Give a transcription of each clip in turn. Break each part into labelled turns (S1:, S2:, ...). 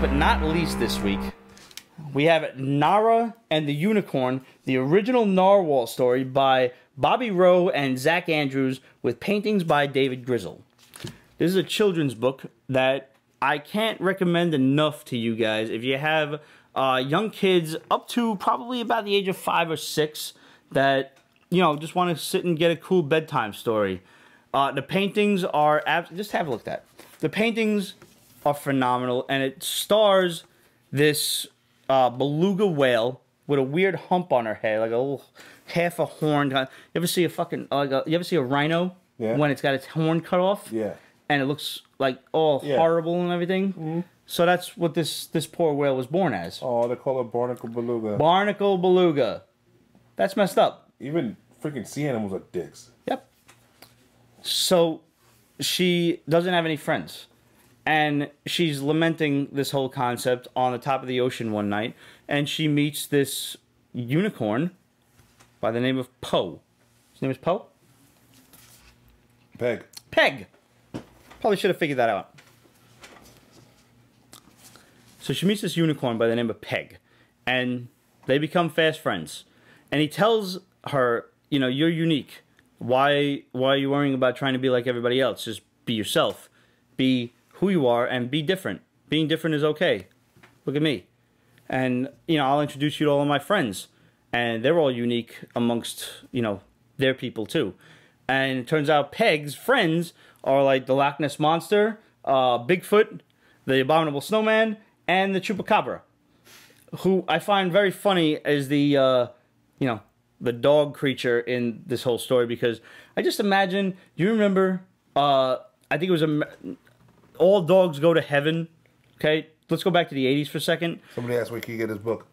S1: but not least this week, we have Narah and the Unicorn, the original Narwhal story by Bobby Rowe and Zack Andrews with paintings by David Grizzle. This is a children's book that I can't recommend enough to you guys. If you have young kids up to probably about the age of 5 or 6 that, you know, just want to sit and get a cool bedtime story. The paintings are, just have a look at that. The paintings are phenomenal, and it stars this beluga whale with a weird hump on her head, like a little half a horn. You ever see a fucking, you ever see a rhino?
S2: Yeah.
S1: When it's got its horn cut off?
S2: Yeah.
S1: And it looks like all horrible and everything.
S2: Mm-hmm.
S1: So that's what this poor whale was born as.
S2: Oh, they call it barnacle beluga.
S1: Barnacle beluga. That's messed up.
S2: Even freaking sea animals are dicks.
S1: Yep. So she doesn't have any friends. And she's lamenting this whole concept on the top of the ocean one night. And she meets this unicorn by the name of Poe. His name is Poe?
S2: Peg.
S1: Peg. Probably should have figured that out. So she meets this unicorn by the name of Peg. And they become fast friends. And he tells her, you know, you're unique. Why are you worrying about trying to be like everybody else? Just be yourself. Be who you are and be different. Being different is okay. Look at me. And, you know, I'll introduce you to all of my friends. And they're all unique amongst, you know, their people too. And it turns out Peg's friends are like the Loch Ness Monster, Bigfoot, the Abominable Snowman, and the Chupacabra. Who I find very funny as the, you know, the dog creature in this whole story. Because I just imagine, do you remember, I think it was All Dogs Go to Heaven, okay? Let's go back to the 80s for a second.
S2: Somebody asked where can you get this book.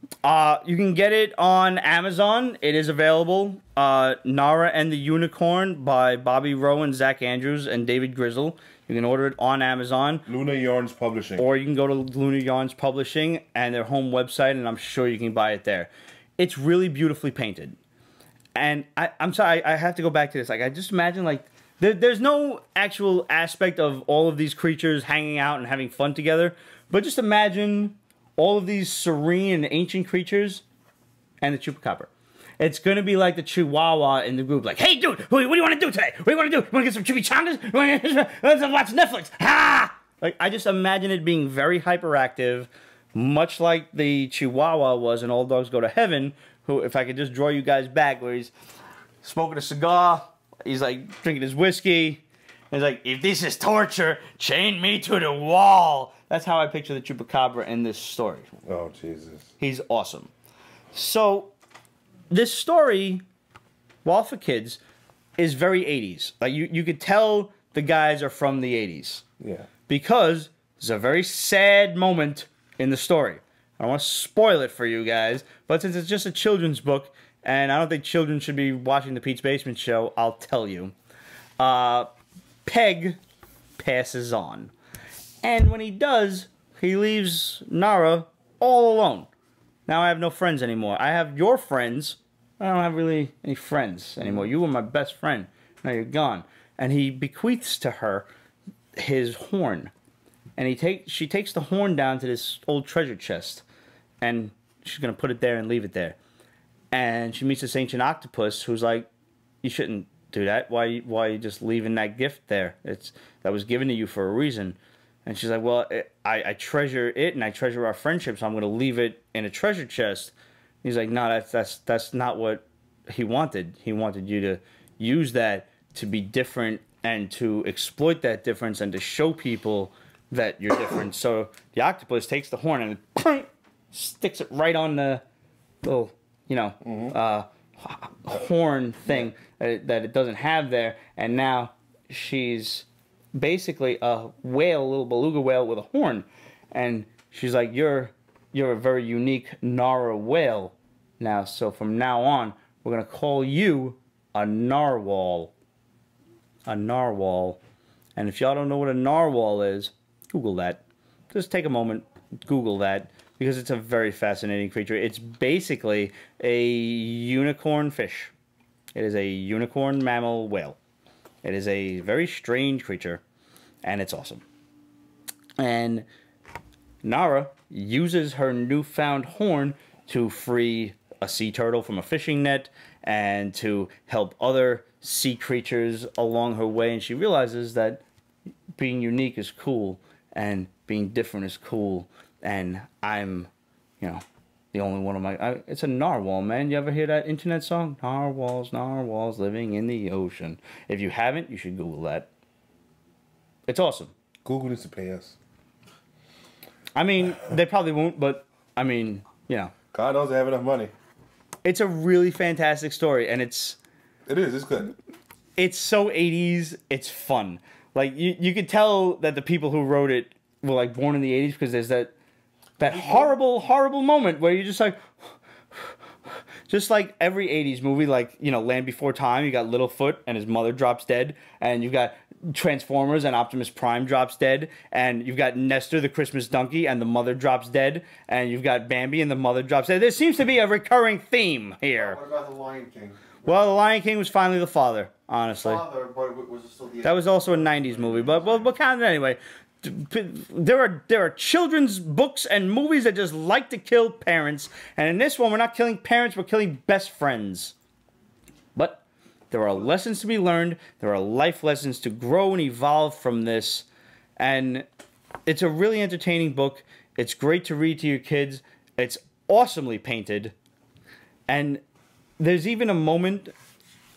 S1: You can get it on Amazon. It is available. Narah and the Unicorn by Bobby Rowe and Zack Andrews and David Grizzle. You can order it on Amazon.
S2: Lunar Yarns Publishing.
S1: Or you can go to Lunar Yarns Publishing and their home website, and I'm sure you can buy it there. It's really beautifully painted. And I'm sorry, I have to go back to this. Like, I just imagine, like, there's no actual aspect of all of these creatures hanging out and having fun together. But just imagine all of these serene and ancient creatures and the Chupacabra. It's going to be like the Chihuahua in the group. Like, hey, dude, what do you want to do today? What do you want to do? You want to get some chimichangas? Let's watch Netflix. Ha! Like, I just imagine it being very hyperactive, much like the Chihuahua was in All Dogs Go to Heaven, who, if I could just draw you guys back, where he's smoking a cigar, he's like drinking his whiskey. He's like, if this is torture, chain me to the wall. That's how I picture the Chupacabra in this story.
S2: Oh, Jesus.
S1: He's awesome. So, this story, while for kids, is very 80s. Like, you could tell the guys are from the 80s.
S2: Yeah.
S1: Because there's a very sad moment in the story. I don't want to spoil it for you guys, but since it's just a children's book, and I don't think children should be watching the Pete's Basement Show, I'll tell you. Peg passes on. And when he does, he leaves Narah all alone. Now I have no friends anymore. I have your friends. I don't have really any friends anymore. You were my best friend. Now you're gone. And he bequeaths to her his horn. And she takes the horn down to this old treasure chest. And she's going to put it there and leave it there. And she meets this ancient octopus who's like, you shouldn't do that. Why are you just leaving that gift there? That was given to you for a reason. And she's like, well, I treasure it and I treasure our friendship, so I'm going to leave it in a treasure chest. He's like, no, that's not what he wanted. He wanted you to use that to be different and to exploit that difference and to show people that you're different. So the octopus takes the horn and sticks it right on the little, you know, horn thing that it doesn't have there. And now she's basically a whale, a little beluga whale with a horn, and she's like, you're a very unique Narwhal whale now, so from now on we're gonna call you a Narwhal. A Narwhal. And if y'all don't know what a Narwhal is, Google that. Just take a moment, Google that, because it's a very fascinating creature. It's basically a unicorn fish. It is a unicorn mammal whale. It is a very strange creature, and it's awesome. And Narah uses her newfound horn to free a sea turtle from a fishing net and to help other sea creatures along her way. And she realizes that being unique is cool and being different is cool. And I'm, the only one of it's a narwhal, man. You ever hear that internet song? Narwhals, narwhals living in the ocean. If you haven't, you should Google that. It's awesome.
S2: Google needs to pay us.
S1: I mean, they probably won't, but, God
S2: knows they have enough money.
S1: It's a really fantastic story, and
S2: It is, it's good.
S1: it's so 80s, it's fun. Like, you could tell that the people who wrote it were, like, born in the 80s, because there's that horrible, horrible moment where you're just like... Just like every 80s movie, like, Land Before Time, you got Littlefoot and his mother drops dead, and you've got Transformers and Optimus Prime drops dead, and you've got Nestor the Christmas donkey and the mother drops dead, and you've got Bambi and the mother drops dead. There seems to be a recurring theme here.
S3: What about the Lion King?
S1: Well, the Lion King was finally the father, honestly.
S3: Father, but was it still the...
S1: That was also a 90s movie, but we'll count it anyway. There are children's books and movies that just like to kill parents, and in this one we're not killing parents, we're killing best friends. But there are lessons to be learned, there are life lessons to grow and evolve from this, and it's a really entertaining book. It's great to read to your kids. It's awesomely painted, and there's even a moment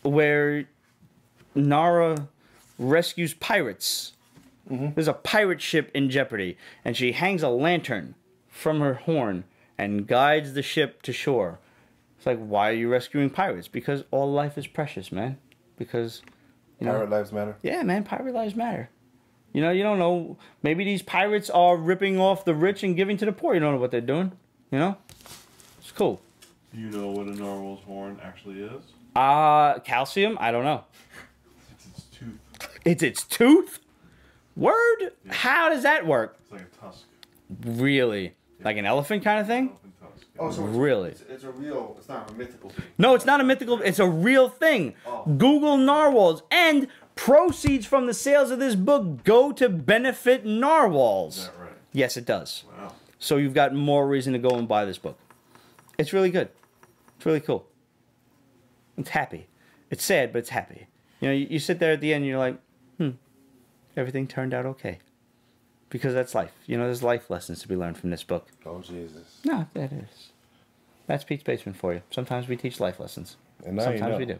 S1: where Narah rescues pirates. There's a pirate ship in jeopardy, and she hangs a lantern from her horn and guides the ship to shore. It's like, why are you rescuing pirates? Because all life is precious, man. Because,
S2: Pirate lives matter.
S1: Yeah, man, pirate lives matter. You don't know. Maybe these pirates are ripping off the rich and giving to the poor. You don't know what they're doing. It's cool.
S4: Do you know what a narwhal's horn actually is?
S1: Calcium? I don't know.
S4: It's its tooth.
S1: It's its tooth? Word?
S4: Yeah.
S1: How does that work?
S4: It's like a tusk.
S1: Really?
S4: Yeah.
S1: like an elephant kind of thing?
S4: Elephant tusk.
S3: Oh, so
S1: Really?
S3: It's a real. It's not a mythical thing.
S1: No, it's not a mythical. It's a real thing.
S3: Oh.
S1: Google narwhals, and proceeds from the sales of this book go to benefit narwhals.
S4: Is that right?
S1: Yes, it does.
S4: Wow.
S1: So you've got more reason to go and buy this book. It's really good. It's really cool. It's happy. It's sad, but it's happy. You sit there at the end and you're like, everything turned out okay. Because that's life. There's life lessons to be learned from this book.
S2: Oh, Jesus.
S1: No, that is. That's Pete's Basement for you. Sometimes we teach life lessons.
S2: And now
S1: Sometimes
S2: you know.
S1: we do.